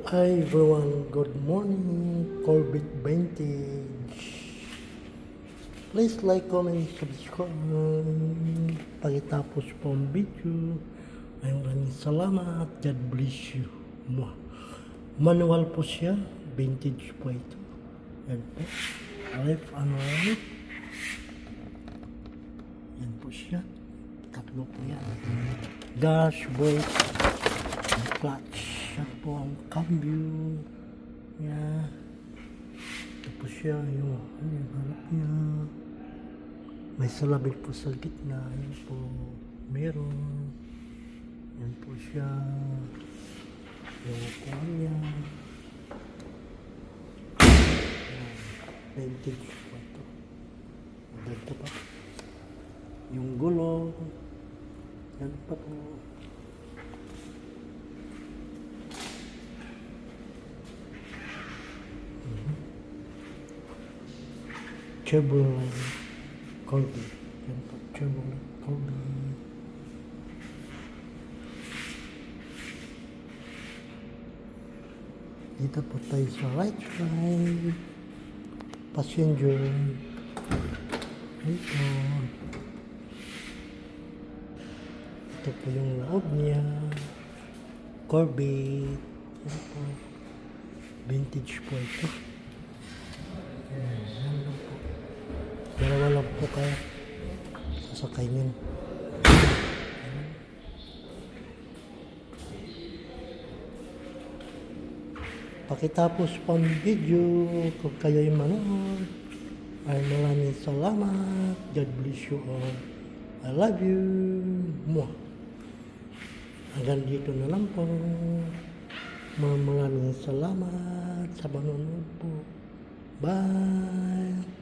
Hi everyone, good morning, Corbett Vintage. Please like, comment, subscribe. Pagkatapos po ang video, ay maraming salamat. God bless you. Manual po siya, vintage po ito. Yan po, left and right. Yan po siya, tatlo po yan. Gas, brake, clutch. Siya po ang cambio. Yan. Tapos siya yung harap niya. May salabit po sa gitna. Yan po. Meron. Yan po siya. Yung upuan niya. Yan. Vintage po ito. Dito pa. Yung gulong. Yan pa po. Chevrolet Corby. Yan po, Chevrolet Corby. Dito po tayo sa right side. Passenger. Ito. Ito po yung loob niya. Corby. Yan po. Vintage po ito. Yan lang po. Dalawa lang po kaya sasakay niyan. Pakitapos pang video kung kayo'y manood ay maraming salamat. God bless you all. I love you. Hanggang dito na lang po. Maraming salamat sa manonood po. Bye.